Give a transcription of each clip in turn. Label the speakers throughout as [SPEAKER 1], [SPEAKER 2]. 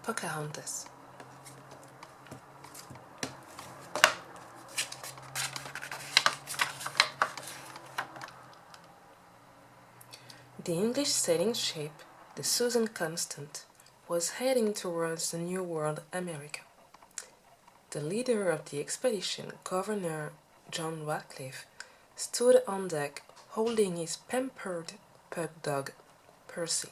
[SPEAKER 1] Pocahontas. The English sailing ship, the Susan Constant, was heading towards the New World, America. The leader of the expedition, Governor John Ratcliffe, stood on deck holding his pampered pug dog, Percy.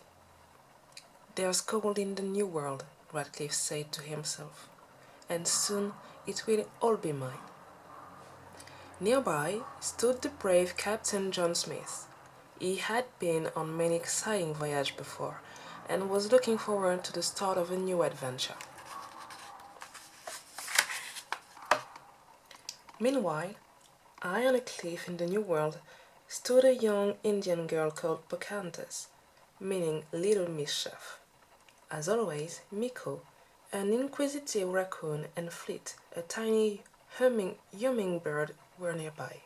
[SPEAKER 1] "There's gold in the New World," Ratcliffe said to himself, "and soon it will all be mine." Nearby stood the brave Captain John Smith. He had been on many exciting voyages before, and was looking forward to the start of a new adventure. Meanwhile, high on a cliff in the New World stood a young Indian girl called Pocahontas, meaning Little Mischief. As always, Miko, an inquisitive raccoon, and Fleet, a tiny humming bird, were nearby.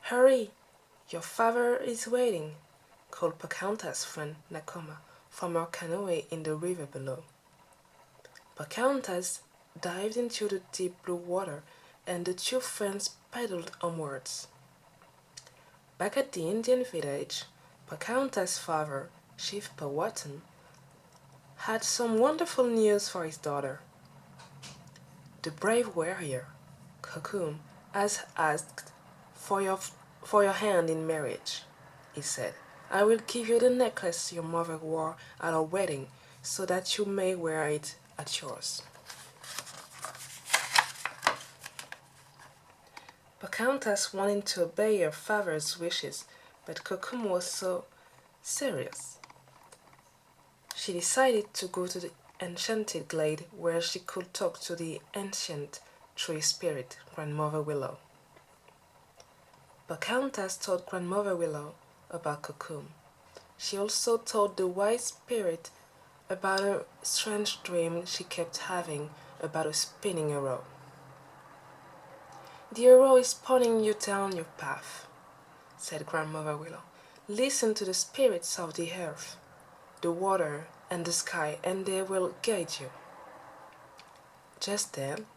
[SPEAKER 1] "Hurry! Your father is waiting," called Pocahontas' friend Nakoma from her canoe in the river below. Pocahontas dived into the deep blue water, and the two friends paddled onwards. Back at the Indian village, Pocahontas' father, Chief Powhatan, had some wonderful news for his daughter. "The brave warrior, Kokum, has asked for your hand in marriage," he said. "I will give you the necklace your mother wore at our wedding, so that you may wear it at yours." Pocahontas wanted to obey her father's wishes, but Kokum was so serious. She decided to go to the enchanted glade where she could talk to the ancient tree spirit, Grandmother Willow. Pocahontas told Grandmother Willow about Kokum. She also told the wise spirit about a strange dream she kept having about a spinning arrow. "The arrow is pointing you down your path," said Grandmother Willow. "Listen to the spirits of the earth, the water, and the sky, and they will guide you." Just then,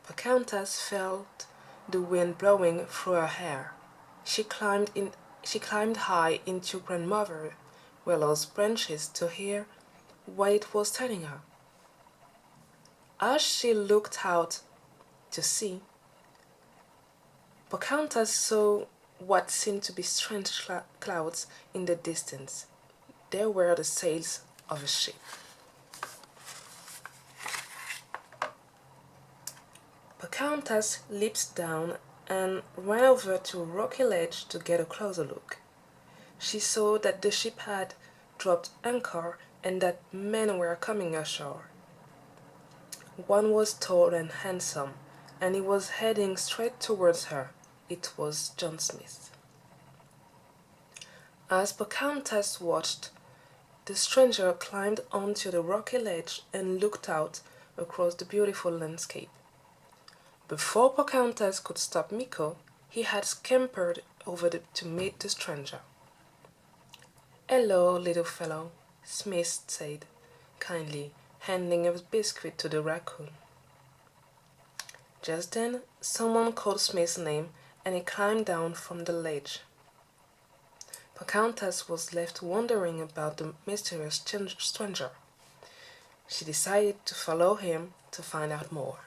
[SPEAKER 1] Pocahontas felt the wind blowing through her hair. She climbed high into Grandmother Willow's branches to hear what it was telling her. As she looked out to sea, Pocahontas saw what seemed to be strange clouds in the distance. They were the sails of a ship. Pocahontas leaped down and ran over to a rocky ledge to get a closer look. She saw that the ship had dropped anchor and that men were coming ashore. One was tall and handsome, and he was heading straight towards her. It was John Smith. As Pocahontas watched, the stranger climbed onto the rocky ledge and looked out across the beautiful landscape. Before Pocahontas could stop Miko, he had scampered over to meet the stranger. "Hello, little fellow," Smith said kindly, handing a biscuit to the raccoon. Just then, someone called Smith's name, and he climbed down from the ledge. Pocahontas was left wondering about the mysterious stranger. She decided to follow him to find out more.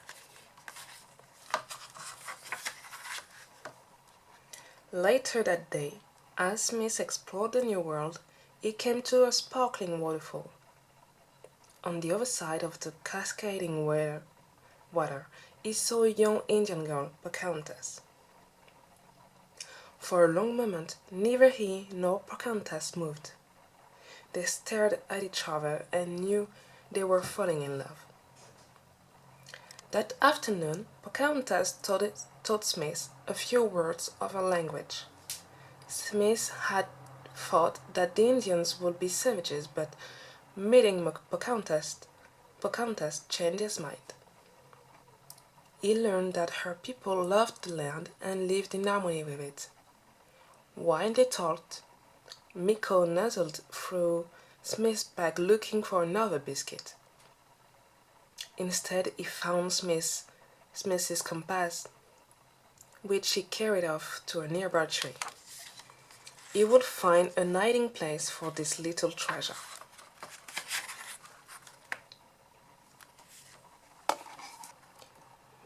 [SPEAKER 1] Later that day, as Smith explored the New World, he came to a sparkling waterfall. On the other side of the cascading water, he saw a young Indian girl, Pocahontas. For a long moment, neither he nor Pocahontas moved. They stared at each other and knew they were falling in love. That afternoon, Pocahontas taught Smith a few words of her language. Smith had thought that the Indians would be savages, but meeting Pocahontas changed his mind. He learned that her people loved the land and lived in harmony with it. While they talked, Miko nuzzled through Smith's bag looking for another biscuit. Instead, he found Smith's compass, which he carried off to a nearby tree. He would find a hiding place for this little treasure.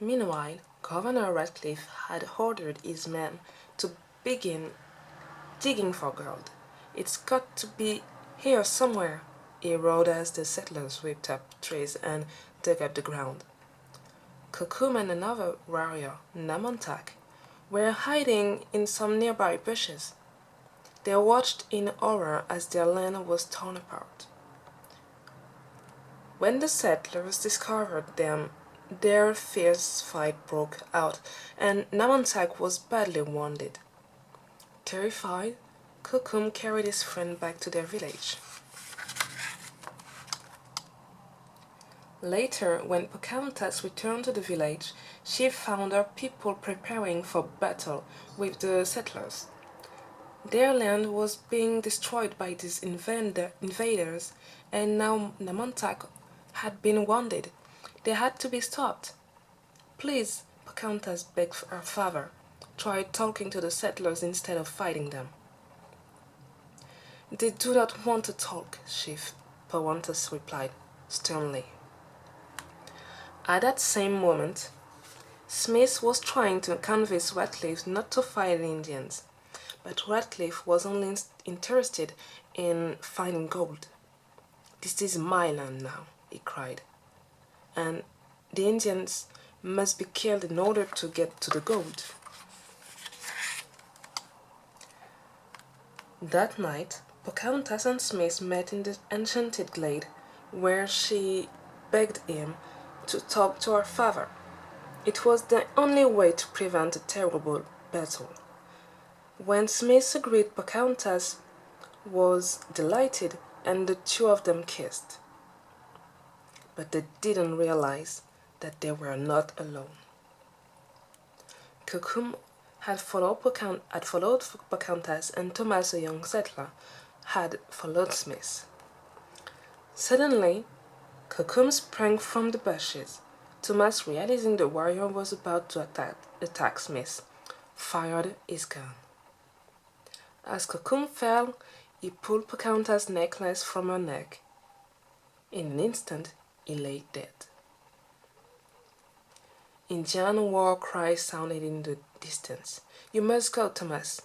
[SPEAKER 1] Meanwhile, Governor Radcliffe had ordered his men to begin digging for gold. "It's got to be here somewhere," he roared as the settlers whipped up trees and dug up the ground. Kokum and another warrior, Namontak, were hiding in some nearby bushes. They watched in horror as their land was torn apart. When the settlers discovered them, their fierce fight broke out, and Namontak was badly wounded. Terrified, Kokum carried his friend back to their village. Later, when Pocahontas returned to the village, she found her people preparing for battle with the settlers. Their land was being destroyed by these invaders, and now Namontak had been wounded. They had to be stopped. "Please," Pocahontas begged her father, "try talking to the settlers instead of fighting them." "They do not want to talk, Chief," Pocahontas replied sternly. At that same moment, Smith was trying to convince Radcliffe not to fight the Indians, but Radcliffe was only interested in finding gold. "This is my land now," he cried, "and the Indians must be killed in order to get to the gold." That night, Pocahontas and Smith met in the enchanted glade, where she begged him to talk to her father. It was the only way to prevent a terrible battle. When Smith agreed, Pocahontas was delighted, and the two of them kissed. But they didn't realize that they were not alone. Kokum had followed Pocahontas, and Thomas, a young settler, had followed Smith. Suddenly, Kokum sprang from the bushes. Thomas, realizing the warrior was about to attack Smith, fired his gun. As Kokum fell, he pulled Pocahontas' necklace from her neck. In an instant, he lay dead. Indian war cries sounded in the distance. "You must go, Thomas,"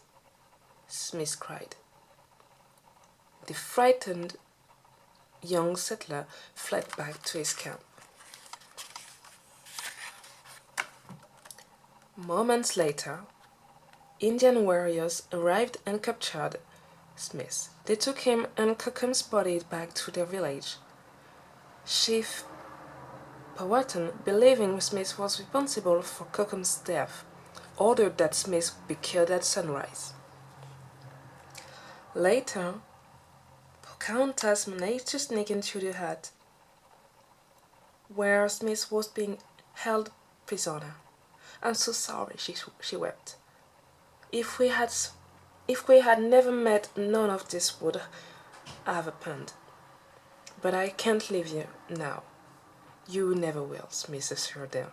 [SPEAKER 1] Smith cried. The frightened young settler fled back to his camp. Moments later, Indian warriors arrived and captured Smith. They took him and Kokum's body back to their village. Chief Powhatan, believing Smith was responsible for Kokum's death, ordered that Smith be killed at sunrise. Later, Pocahontas managed to sneak into the hut where Smith was being held prisoner. "I'm so sorry," she wept. If we had never met, none of this would have happened. But I can't leave you now." "You never will," Smith assured her.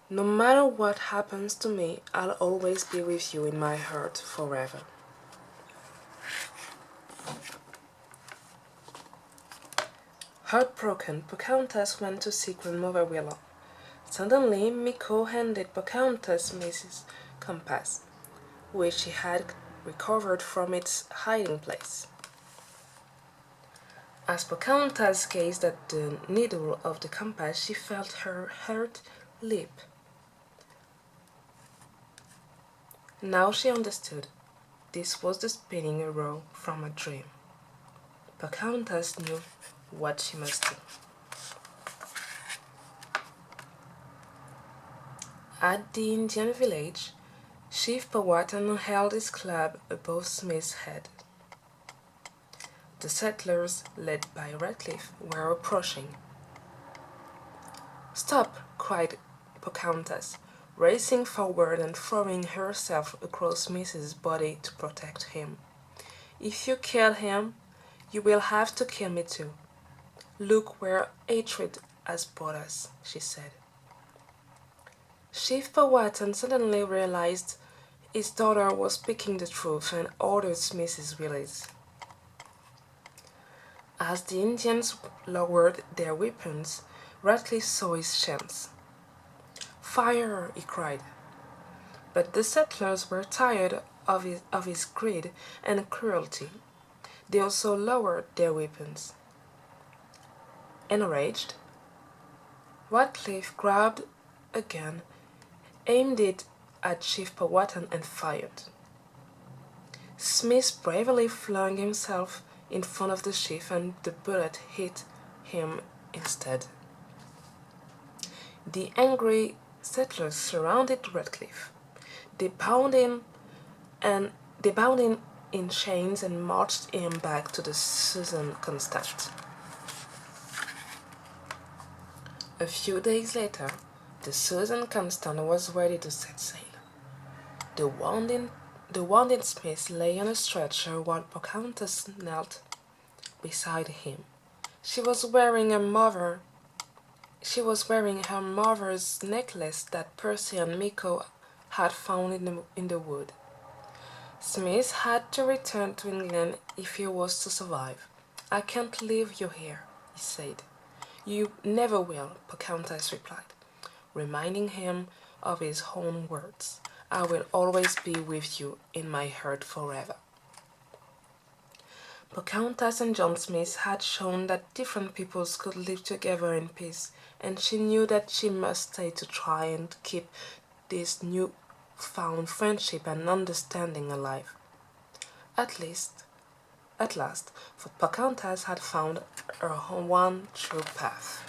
[SPEAKER 1] "No matter what happens to me, I'll always be with you in my heart forever." Heartbroken, Pocahontas went to see Grandmother Willow. Suddenly, Miko handed Pocahontas Smith's compass, which she had recovered from its hiding place. As Pocahontas gazed at the needle of the compass, she felt her heart leap. Now she understood. This was the spinning arrow from a dream. Pocahontas knew what she must do. At the Indian village, Chief Powhatan held his club above Smith's head. The settlers, led by Radcliffe, were approaching. "Stop!" cried Pocahontas, racing forward and throwing herself across Smith's body to protect him. "If you kill him, you will have to kill me too. Look where hatred has brought us, she said. Chief Powhatan suddenly realized his daughter was speaking the truth and ordered Smith's release. As the Indians lowered their weapons, Ratcliffe saw his chance. "Fire!" he cried. But the settlers were tired of his greed and cruelty. They also lowered their weapons. Enraged, Ratcliffe grabbed a gun, aimed it at Chief Powhatan and fired. Smith bravely flung himself in front of the chief and the bullet hit him instead. The angry settlers surrounded Ratcliffe. They bound him in chains and marched him back to the Susan Constant. A few days later, the Susan Constant was ready to set sail. The wounded Smith lay on a stretcher while Pocahontas knelt beside him. She was wearing her mother's necklace that Percy and Miko had found in the wood. Smith had to return to England if he was to survive. "I can't leave you here," he said. "You never will," Pocahontas replied, reminding him of his own words. "I will always be with you in my heart forever." Pocahontas and John Smith had shown that different peoples could live together in peace, and she knew that she must stay to try and keep this new-found friendship and understanding alive. At last, for Pocahontas had found her one true path.